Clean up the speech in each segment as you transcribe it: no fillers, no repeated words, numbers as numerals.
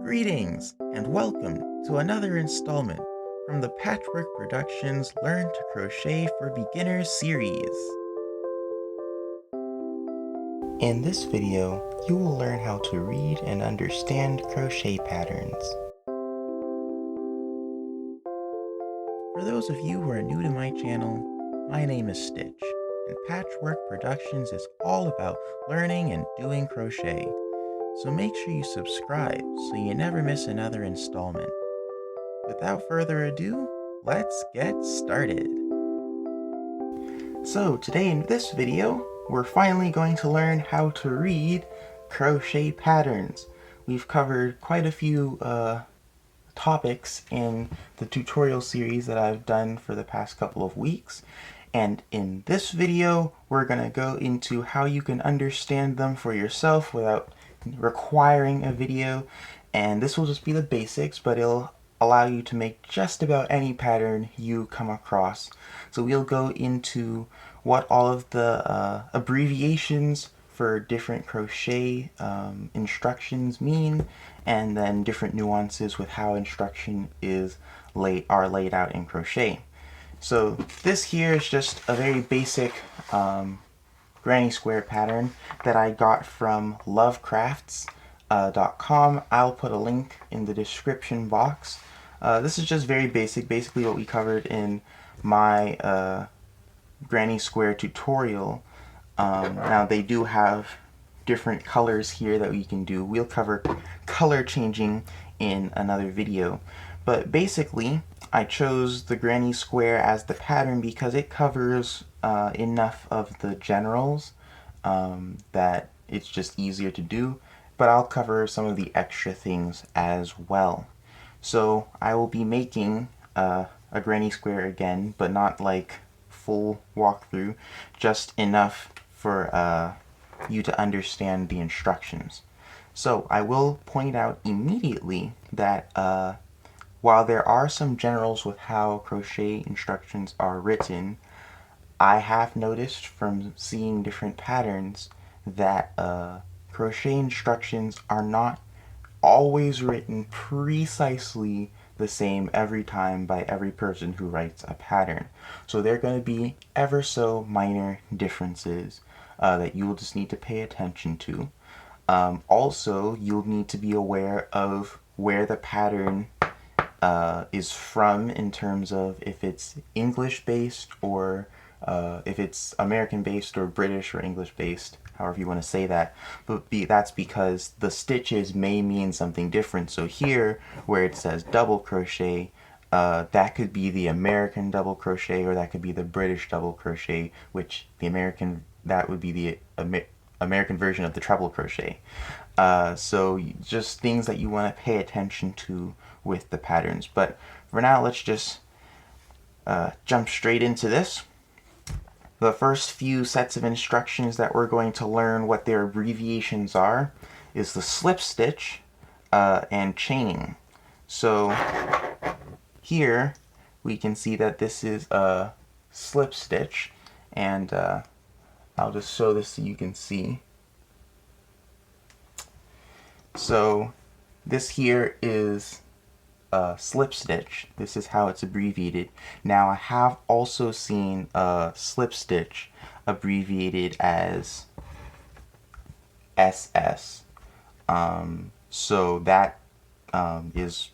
Greetings and welcome to another installment from the Patchwork Productionz Learn to Crochet for Beginners series. In this video, you will learn how to read and understand crochet patterns. For those of you who are new to my channel, my name is Stitch, and Patchwork Productionz is all about learning and doing crochet. So make sure you subscribe so you never miss another installment. Without further ado, let's get started. So today in this video, we're finally going to learn how to read crochet patterns. We've covered quite a few topics in the tutorial series that I've done for the past couple of weeks. And in this video, we're going to go into how you can understand them for yourself without requiring a video. And this will just be the basics, but it'll allow you to make just about any pattern you come across. So we'll go into what all of the abbreviations for different crochet instructions mean, and then different nuances with how instruction are laid out in crochet. So this here is just a very basic granny square pattern that I got from lovecrafts.com. I'll put a link in the description box. This is just very basic, basically what we covered in my granny square tutorial. Now they do have different colors here that we can do. We'll cover color changing in another video. But basically, I chose the granny square as the pattern because it covers enough of the generals that it's just easier to do, but I'll cover some of the extra things as well. So I will be making a granny square again, but not like full walkthrough, just enough for you to understand the instructions. So I will point out immediately that while there are some generals with how crochet instructions are written, I have noticed from seeing different patterns that crochet instructions are not always written precisely the same every time by every person who writes a pattern. So there are going to be ever so minor differences that you will just need to pay attention to. Also, you'll need to be aware of where the pattern is from in terms of if it's English based or if it's American based or British or English based, however you want to say that. But that's because the stitches may mean something different. So here where it says double crochet, that could be the American double crochet, or that could be the British double crochet, which that would be the American version of the treble crochet. So just things that you want to pay attention to with the patterns. But for now, let's just jump straight into this. The first few sets of instructions that we're going to learn what their abbreviations are is the slip stitch and chaining. So here we can see that this is a slip stitch, and I'll just show this so you can see. So this here is a slip stitch. This is how it's abbreviated. Now I have also seen a slip stitch abbreviated as SS. So that is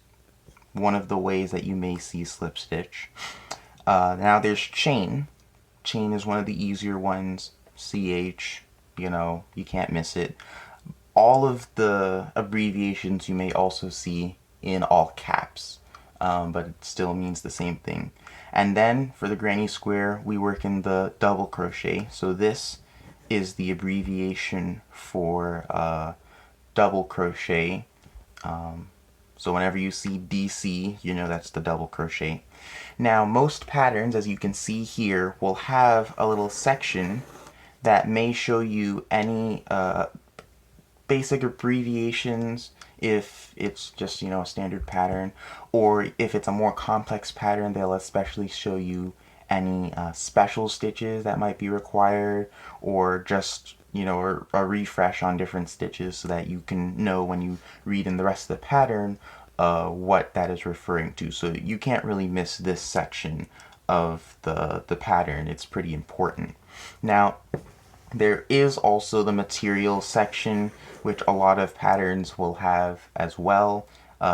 one of the ways that you may see slip stitch. Now there's chain. Chain is one of the easier ones. CH, you can't miss it. All of the abbreviations you may also see in all caps, but it still means the same thing. And then for the granny square, we work in the double crochet. So this is the abbreviation for double crochet. So whenever you see DC, you know that's the double crochet. Now most patterns, as you can see here, will have a little section that may show you any basic abbreviations if it's just, a standard pattern, or if it's a more complex pattern, they'll especially show you any special stitches that might be required, or just, a refresh on different stitches so that you can know when you read in the rest of the pattern what that is referring to. So you can't really miss this section of the pattern. It's pretty important. Now, there is also the material section, which a lot of patterns will have as well.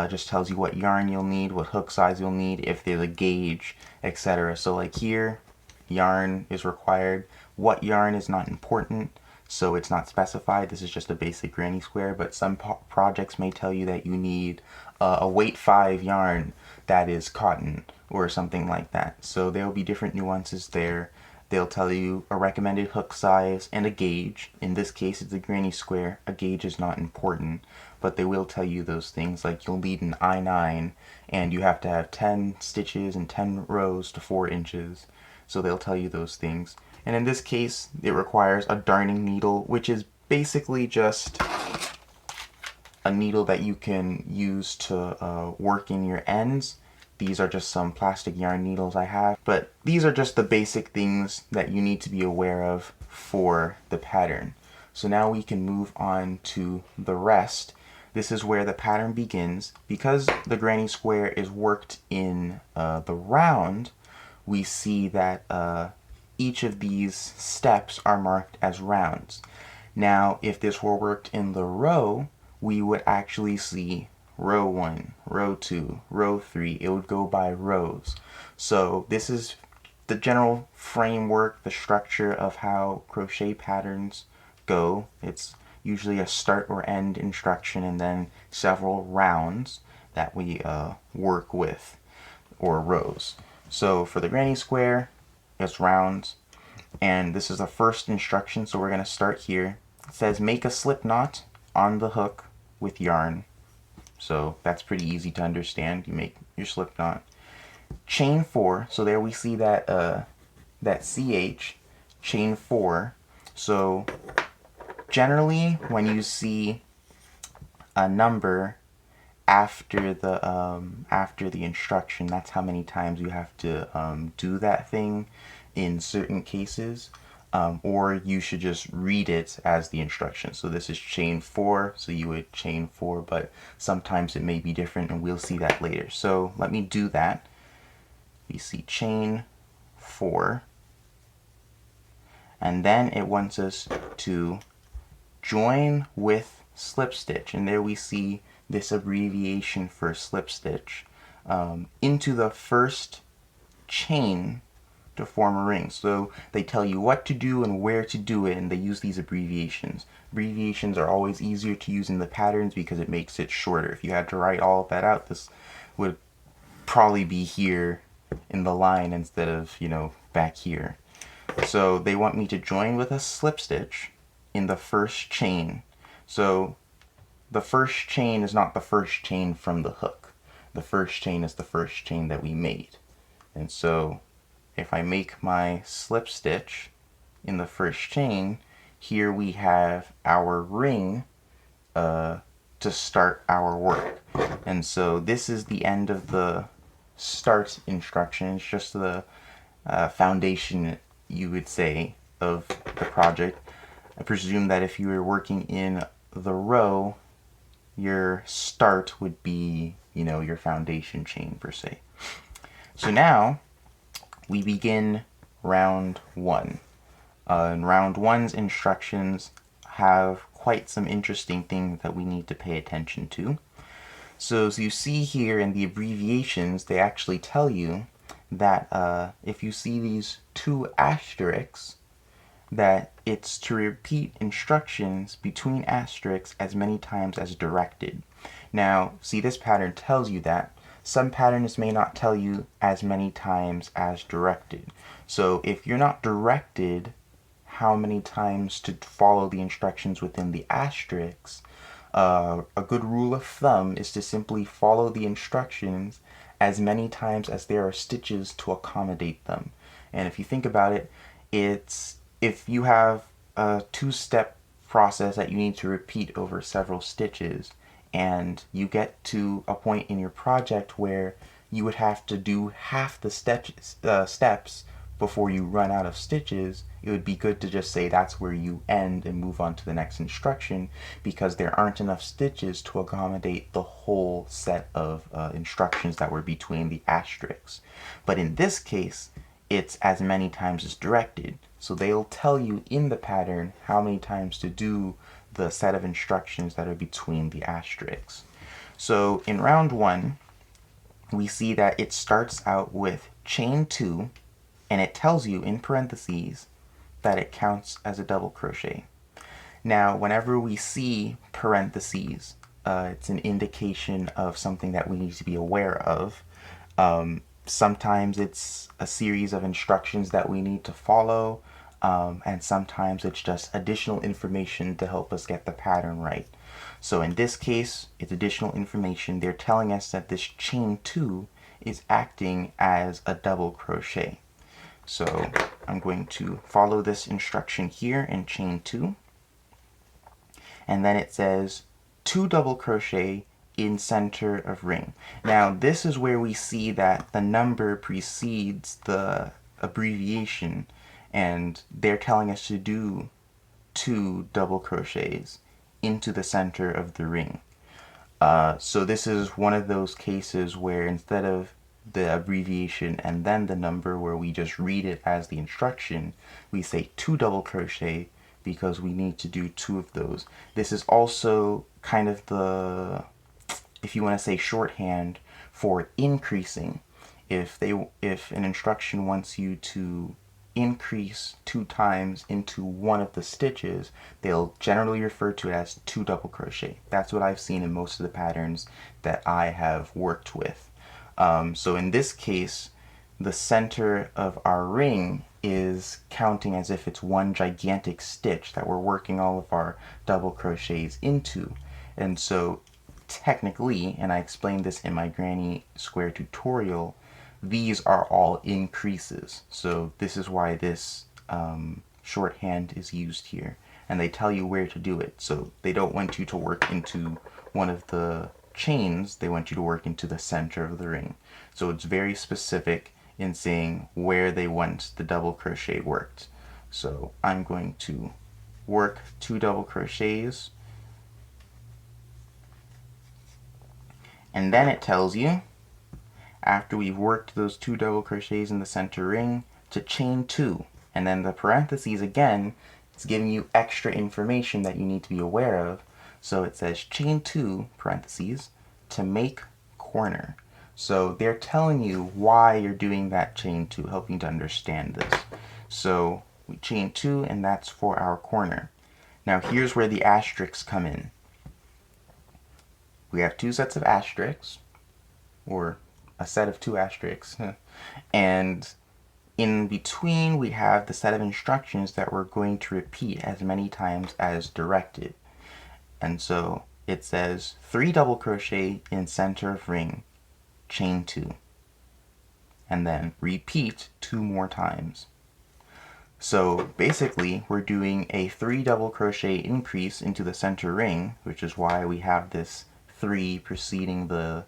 Just tells you what yarn you'll need, what hook size you'll need, if there's a gauge, etc. So like here, yarn is required. What yarn is not important, so it's not specified. This is just a basic granny square, but some projects may tell you that you need a weight 5 yarn that is cotton or something like that. So there will be different nuances there. They'll tell you a recommended hook size and a gauge. In this case, it's a granny square. A gauge is not important, but they will tell you those things, like you'll need an I9 and you have to have 10 stitches and 10 rows to 4 inches. So they'll tell you those things. And in this case, it requires a darning needle, which is basically just a needle that you can use to work in your ends. These are just some plastic yarn needles I have, but these are just the basic things that you need to be aware of for the pattern. So now we can move on to the rest. This is where the pattern begins. Because the granny square is worked in the round, we see that each of these steps are marked as rounds. Now, if this were worked in the row, we would actually see row 1, row 2, row 3. It would go by rows. So this is the general framework, the structure of how crochet patterns go. It's usually a start or end instruction and then several rounds that we work with, or rows. So for the granny square, it's rounds, and this is the first instruction, so we're going to start here. It says make a slip knot on the hook with yarn. So that's pretty easy to understand. You make your slip knot. Chain 4. So there we see that that CH, chain 4. So generally when you see a number after the instruction, that's how many times you have to do that thing in certain cases. Or you should just read it as the instruction. So this is chain 4, so you would chain 4, but sometimes it may be different, and we'll see that later. So let me do that. We see chain 4, and then it wants us to join with slip stitch, and there we see this abbreviation for slip stitch into the first chain to form a ring. So they tell you what to do and where to do it, and they use these abbreviations. Abbreviations are always easier to use in the patterns because it makes it shorter. If you had to write all of that out, this would probably be here in the line instead of, back here. So they want me to join with a slip stitch in the first chain. So the first chain is not the first chain from the hook. The first chain is the first chain that we made. And so if I make my slip stitch in the first chain, here we have our ring to start our work. And so this is the end of the start instruction. It's just the foundation, you would say, of the project. I presume that if you were working in the row, your start would be, your foundation chain per se. So now we begin round 1. And round 1's instructions have quite some interesting things that we need to pay attention to. So as you see here in the abbreviations, they actually tell you that if you see these 2 asterisks, that it's to repeat instructions between asterisks as many times as directed. Now, see, this pattern tells you that. Some patterns may not tell you as many times as directed. So if you're not directed how many times to follow the instructions within the asterisks, a good rule of thumb is to simply follow the instructions as many times as there are stitches to accommodate them. And if you think about it, it's if you have a 2-step process that you need to repeat over several stitches, and you get to a point in your project where you would have to do half the steps before you run out of stitches, it would be good to just say that's where you end and move on to the next instruction, because there aren't enough stitches to accommodate the whole set of instructions that were between the asterisks. But in this case, it's as many times as directed. So they'll tell you in the pattern how many times to do the set of instructions that are between the asterisks. So in round 1, we see that it starts out with chain 2, and it tells you in parentheses that it counts as a double crochet. Now, whenever we see parentheses, it's an indication of something that we need to be aware of. Sometimes it's a series of instructions that we need to follow, and sometimes it's just additional information to help us get the pattern right. So in this case, it's additional information. They're telling us that this chain 2 is acting as a double crochet. So I'm going to follow this instruction here in chain 2. And then it says 2 double crochet in center of ring. Now this is where we see that the number precedes the abbreviation, and they're telling us to do 2 double crochets into the center of the ring. So this is one of those cases where instead of the abbreviation and then the number, where we just read it as the instruction, we say 2 double crochet because we need to do 2 of those. This is also kind of the, if you want to say, shorthand for increasing. If an instruction wants you to increase 2 times into one of the stitches, they'll generally refer to it as 2 double crochet. That's what I've seen in most of the patterns that I have worked with. So in this case, the center of our ring is counting as if it's one gigantic stitch that we're working all of our double crochets into. And so technically, and I explained this in my granny square tutorial, these are all increases. So this is why this shorthand is used here. And they tell you where to do it. So they don't want you to work into one of the chains, they want you to work into the center of the ring. So it's very specific in saying where they want the double crochet worked. So I'm going to work 2 double crochets, and then it tells you, after we've worked those 2 double crochets in the center ring, to chain 2. And then the parentheses again, it's giving you extra information that you need to be aware of. So it says chain 2, parentheses, to make corner. So they're telling you why you're doing that chain 2, helping to understand this. So we chain 2, and that's for our corner. Now here's where the asterisks come in. We have 2 sets of asterisks, or a set of 2 asterisks, and in between we have the set of instructions that we're going to repeat as many times as directed. And so it says 3 double crochet in center of ring, chain 2, and then repeat 2 more times. So basically we're doing a 3 double crochet increase into the center ring, which is why we have this 3 preceding the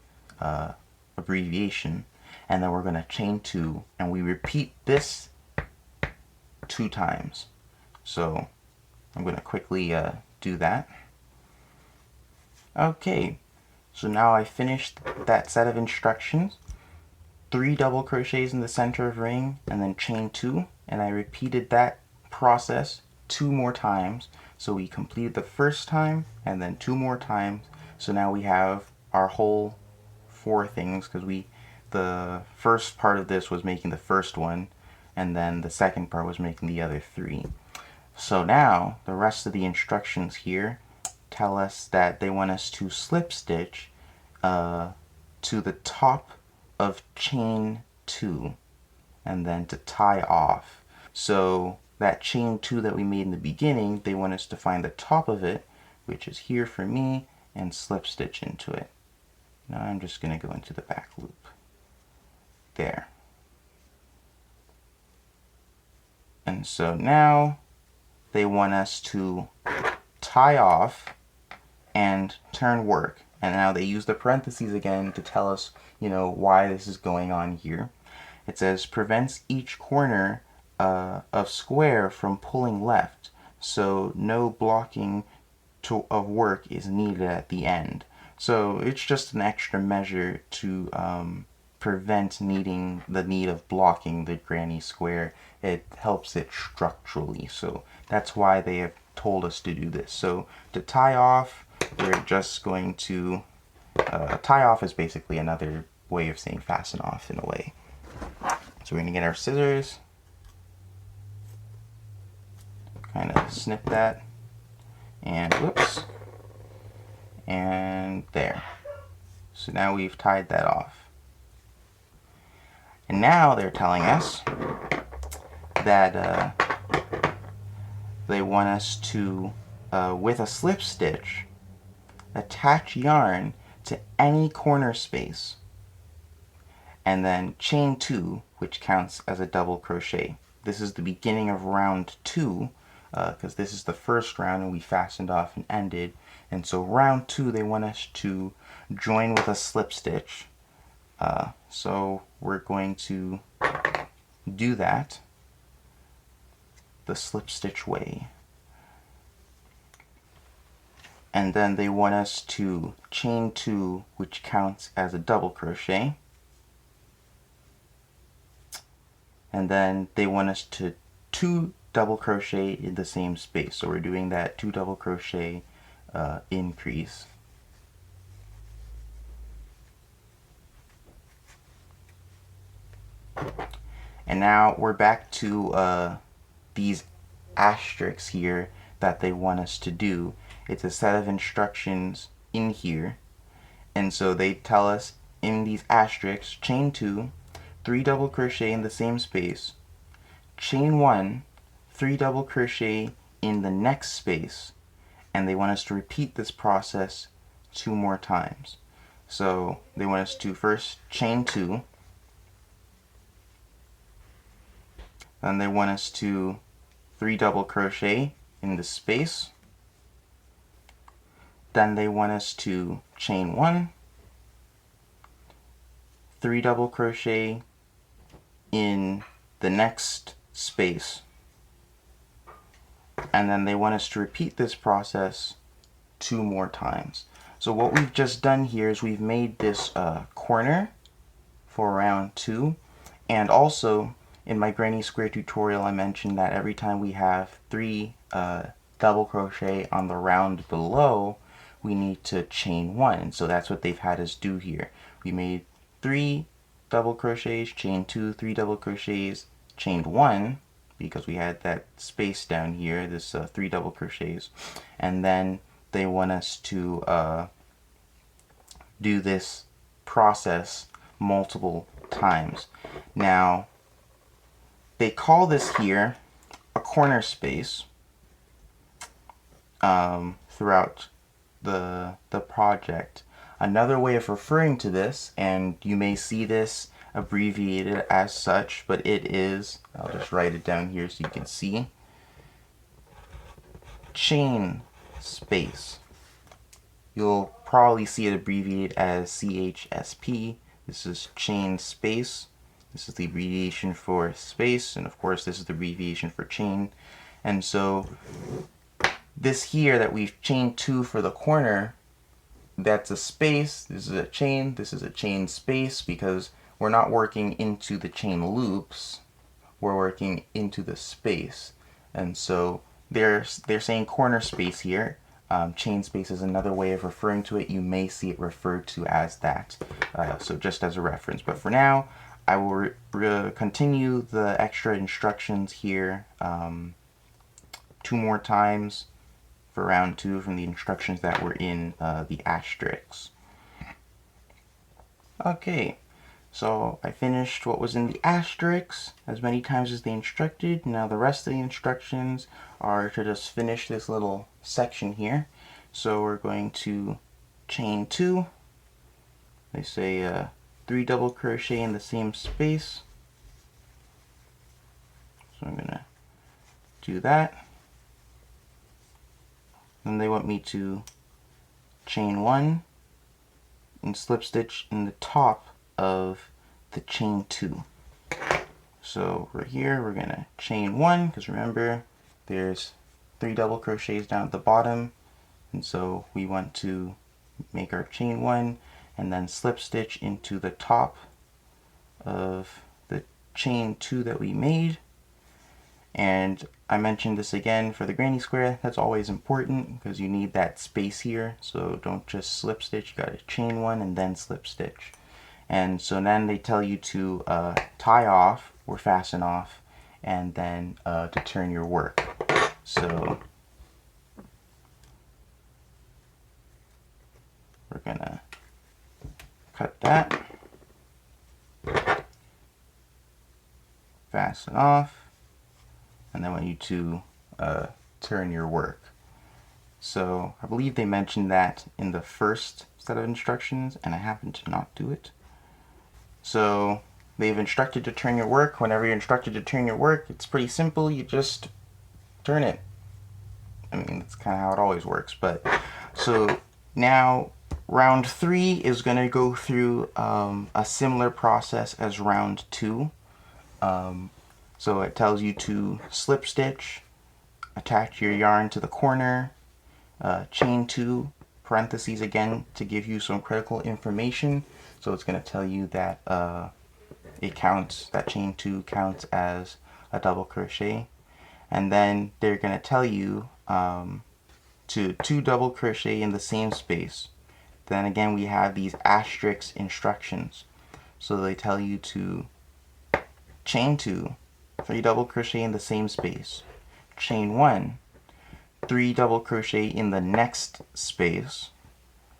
abbreviation, and then we're going to chain 2, and we repeat this 2 times. So I'm going to quickly do that. Okay, so now I finished that set of instructions. 3 double crochets in the center of ring, and then chain 2, and I repeated that process 2 more times. So we completed the first time and then 2 more times. So now we have our whole 4 things, because the first part of this was making the first one, and then the second part was making the other 3. So now the rest of the instructions here tell us that they want us to slip stitch to the top of chain 2 and then to tie off. So that chain 2 that we made in the beginning, they want us to find the top of it, which is here for me, and slip stitch into it. Now I'm just going to go into the back loop. There. And so now they want us to tie off and turn work. And now they use the parentheses again to tell us, why this is going on here. it says prevents each corner of square from pulling left, so no blocking of work is needed at the end. So it's just an extra measure to prevent needing the need of blocking the granny square. It helps it structurally, so that's why they have told us to do this. So to tie off, we're just going to tie off is basically another way of saying fasten off in a way. So we're going to get our scissors, kind of snip that, and whoops, and there. So now we've tied that off. And now they're telling us that they want us to, with a slip stitch, attach yarn to any corner space, and then chain 2, which counts as a double crochet. This is the beginning of round 2, because this is the first round and we fastened off and ended. And so round 2, they want us to join with a slip stitch. So we're going to do that the slip stitch way. And then they want us to chain 2, which counts as a double crochet. And then they want us to 2 double crochet in the same space. So we're doing that 2 double crochet increase. And now we're back to these asterisks here that they want us to do. It's a set of instructions in here. And so they tell us in these asterisks, chain 2, 3 double crochet in the same space, chain 1, 3 double crochet in the next space, and they want us to repeat this process 2 more times. So they want us to first chain 2, then they want us to 3 double crochet in the space, then they want us to chain 1, 3 double crochet in the next space, and then they want us to repeat this process 2 more times. So what we've just done here is we've made this corner for round 2, and also in my granny square tutorial I mentioned that every time we have 3 double crochet on the round below, we need to chain 1, and so that's what they've had us do here. We made 3 double crochets, chain 2, 3 double crochets, chained 1 because we had that space down here, this 3 double crochets, and then they want us to do this process multiple times. Now they call this here a corner space throughout the project. Another way of referring to this, and you may see this abbreviated as such, but it is, I'll just write it down here so you can see, chain space. You'll probably see it abbreviated as CHSP. This is chain space. This is the abbreviation for space, and of course this is the abbreviation for chain. And so this here that we've chained 2 for the corner, that's a space, this is a chain, this is a chain space, because we're not working into the chain loops, we're working into the space. And so they're saying corner space here. Chain space is another way of referring to it. You may see it referred to as that, so just as a reference. But for now, I will continue the extra instructions here 2 more times for round 2 from the instructions that were in the asterisks. Okay, so I finished what was in the asterisks as many times as they instructed. Now the rest of the instructions are to just finish this little section here. So we're going to chain 2. They say 3 double crochet in the same space. So I'm going to do that. Then they want me to chain 1 and slip stitch in the top of the chain 2. So right here, we're gonna chain 1, because remember, there's 3 double crochets down at the bottom, and so we want to make our chain 1 and then slip stitch into the top of the chain 2 that we made. And I mentioned this again for the granny square, that's always important because you need that space here, so don't just slip stitch, you gotta chain 1 and then slip stitch. And so then they tell you to tie off or fasten off, and then to turn your work. So we're gonna cut that, fasten off, and then I want you to turn your work. So I believe they mentioned that in the first set of instructions, and I happen to not do it. So they've instructed to turn your work. Whenever you're instructed to turn your work, it's pretty simple. You just turn it. I mean, that's kind of how it always works. But so now round 3 is going to go through a similar process as round 2. So it tells you to slip stitch, attach your yarn to the corner, chain 2, parentheses again to give you some critical information. So it's going to tell you that it counts, that chain 2 counts as a double crochet. And then they're going to tell you to 2 double crochet in the same space. Then again, we have these asterisk instructions. So they tell you to chain 2, 3 double crochet in the same space, chain 1, 3 double crochet in the next space,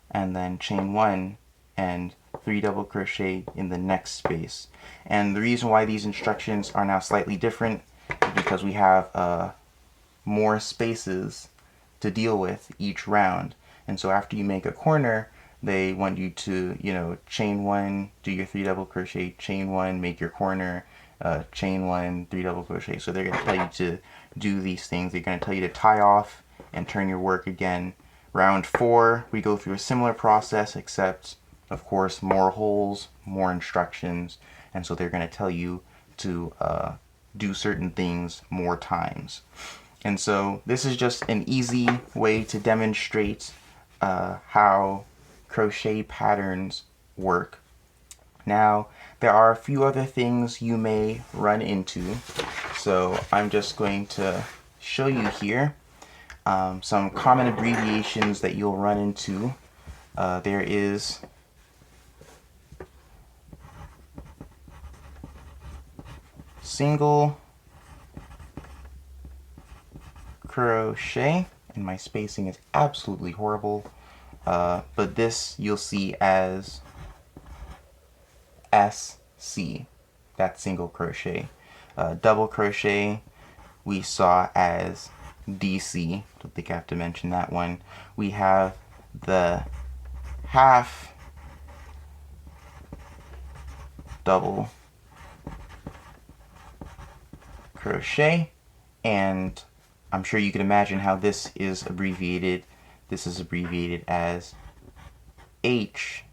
and then chain 1 and 3 double crochet in the next space. And the reason why these instructions are now slightly different is because we have more spaces to deal with each round. And so after you make a corner, they want you to, you know, chain 1, do your 3 double crochet, chain 1, make your corner, chain 1, 3 double crochet. So they're going to tell you to do these things. They're going to tell you to tie off and turn your work again. Round 4, we go through a similar process, except of course more holes, more instructions, and so they're going to tell you to do certain things more times. And so this is just an easy way to demonstrate how crochet patterns work. Now, there are a few other things you may run into, so I'm just going to show you here some common abbreviations that you'll run into. There is single crochet, and my spacing is absolutely horrible, but this you'll see as SC, that's single crochet. Double crochet we saw as DC, don't think I have to mention that one. We have the half double crochet, and I'm sure you can imagine how this is abbreviated. This is abbreviated as HDC.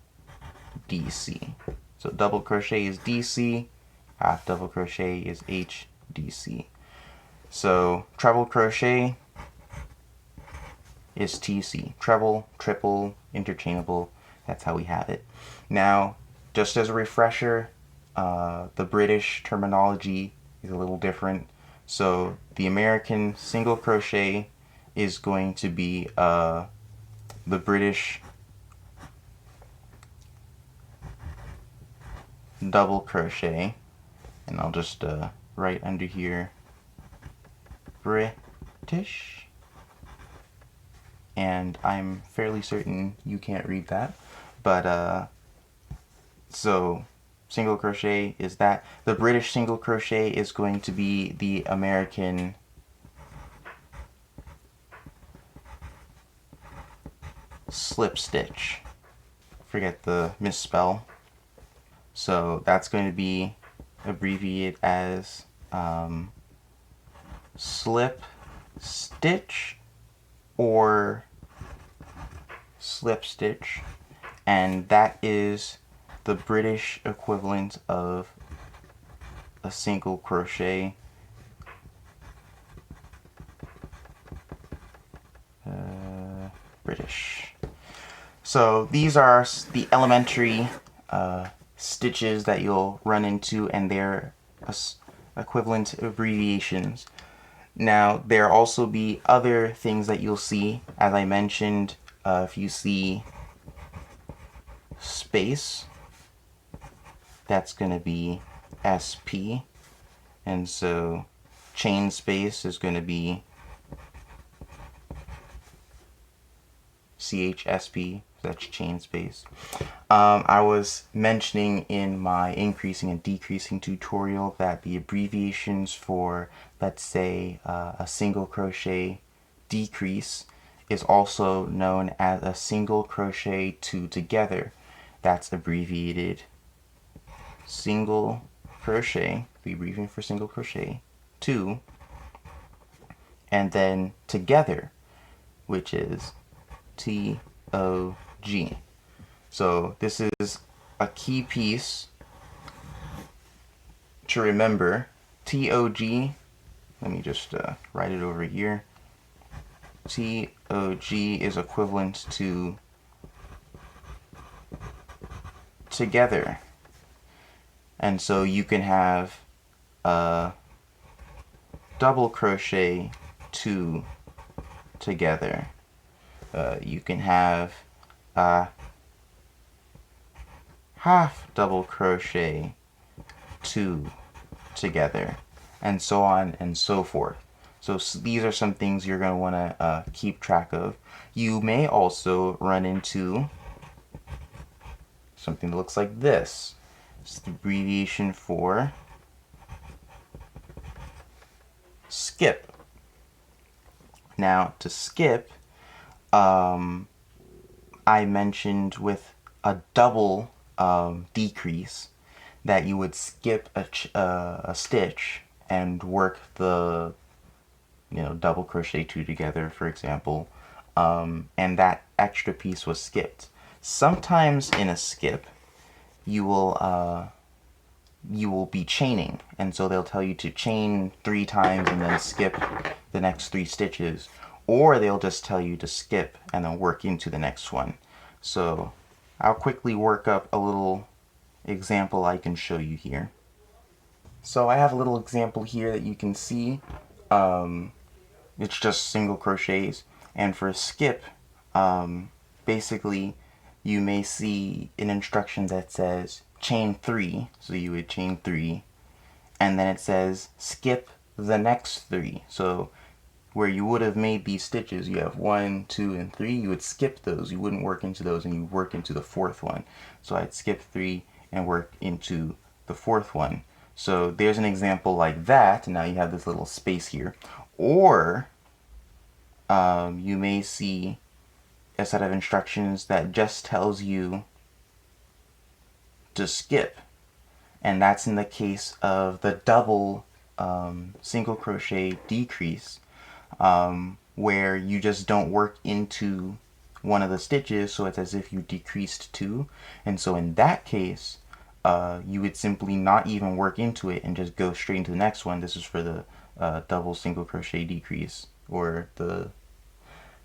So double crochet is DC, half double crochet is HDC. So treble crochet is TC. Treble, triple, interchangeable, that's how we have it. Now, just as a refresher, the British terminology is a little different. So the American single crochet is going to be the British double crochet, and I'll just write under here British, and I'm fairly certain you can't read that, but so single crochet is that. The British single crochet is going to be the American slip stitch. Forget the misspell. So that's going to be abbreviated as slip stitch or slip stitch, and that is the British equivalent of a single crochet. British. So these are the elementary stitches that you'll run into, and they're equivalent abbreviations. Now, there also be other things that you'll see. As I mentioned, if you see space, that's going to be SP. And so chain space is going to be CHSP. That's chain space. I was mentioning in my increasing and decreasing tutorial that the abbreviations for, let's say, a single crochet decrease is also known as a single crochet two together. That's abbreviated single crochet, the abbreviation for single crochet, two, and then together, which is TOG. So this is a key piece to remember. TOG, let me just write it over here. TOG is equivalent to together. And so you can have a double crochet two together. You can have a half double crochet two together, and so on and so forth. So these are some things you're going to want to keep track of. You may also run into something that looks like this. It's the abbreviation for skip. Now, to skip, I mentioned with a double decrease that you would skip a stitch and work the double crochet two together, for example, and that extra piece was skipped. Sometimes in a skip you will be chaining, and so they'll tell you to chain 3 times and then skip the next 3 stitches, or they'll just tell you to skip and then work into the next one. So I'll quickly work up a little example I can show you here. So I have a little example here that you can see. It's just single crochets, and for a skip, basically you may see an instruction that says chain 3, so you would chain 3, and then it says skip the next 3. So where you would have made these stitches, you have 1, 2, and 3, you would skip those. You wouldn't work into those, and you work into the 4th one. So I'd skip 3 and work into the 4th one. So there's an example like that, and now you have this little space here. Or you may see a set of instructions that just tells you to skip, and that's in the case of the double single crochet decrease, where you just don't work into one of the stitches, so it's as if you decreased 2. And so in that case, you would simply not even work into it and just go straight into the next one. This is for the double single crochet decrease, or the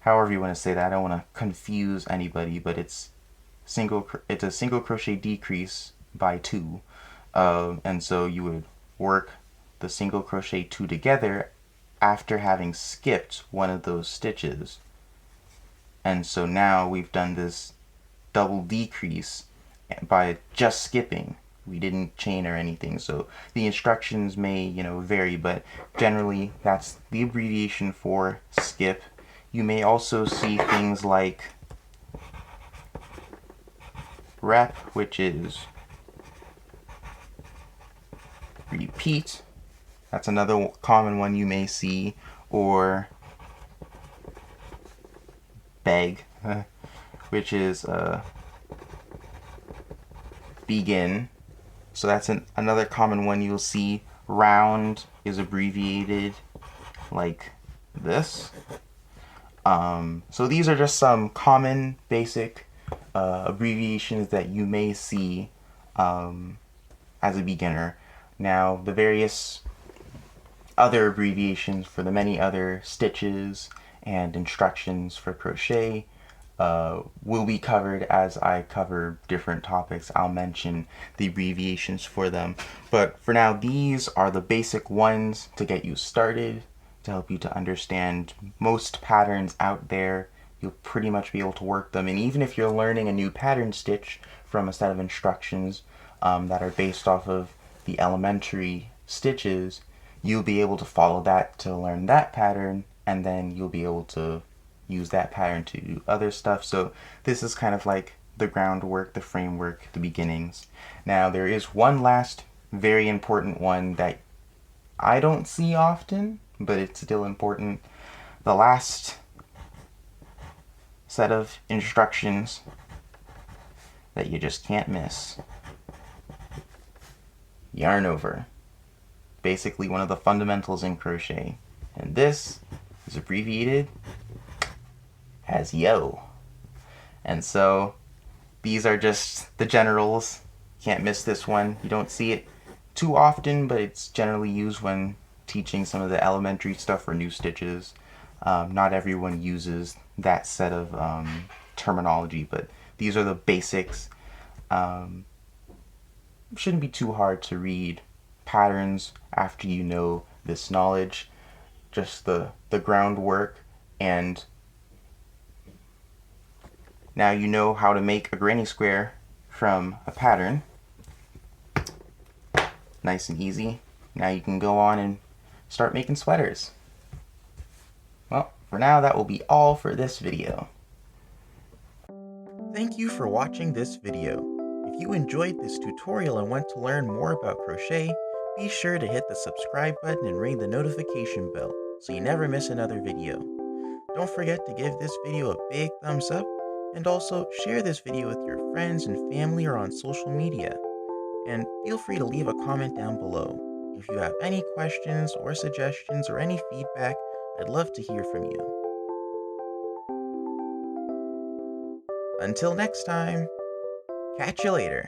however you want to say that. I don't want to confuse anybody, but it's a single crochet decrease by 2, and so you would work the single crochet 2 together after having skipped one of those stitches. And so now we've done this double decrease by just skipping. We didn't chain or anything. So the instructions may vary, but generally that's the abbreviation for skip. You may also see things like rep, which is repeat. That's another common one you may see. Or beg, which is begin. So that's another common one you'll see. Round is abbreviated like this. So these are just some common basic abbreviations that you may see as a beginner. Now, the various other abbreviations for the many other stitches and instructions for crochet will be covered as I cover different topics. I'll mention the abbreviations for them. But for now, these are the basic ones to get you started, to help you to understand most patterns out there. You'll pretty much be able to work them. And even if you're learning a new pattern stitch from a set of instructions that are based off of the elementary stitches, you'll be able to follow that to learn that pattern, and then you'll be able to use that pattern to do other stuff. So this is kind of like the groundwork, the framework, the beginnings. Now there is one last very important one that I don't see often, but it's still important. The last set of instructions that you just can't miss. Yarn over. Basically one of the fundamentals in crochet. And this is abbreviated as yo. And so these are just the generals. Can't miss this one. You don't see it too often, but it's generally used when teaching some of the elementary stuff for new stitches. Not everyone uses that set of terminology, but these are the basics. Shouldn't be too hard to read patterns after you know this knowledge, just the groundwork, and now you know how to make a granny square from a pattern. Nice and easy. Now you can go on and start making sweaters. Well, for now that will be all for this video. Thank you for watching this video. If you enjoyed this tutorial and want to learn more about crochet, be sure to hit the subscribe button and ring the notification bell so you never miss another video. Don't forget to give this video a big thumbs up, and also share this video with your friends and family or on social media. And feel free to leave a comment down below. If you have any questions or suggestions or any feedback, I'd love to hear from you. Until next time, catch you later.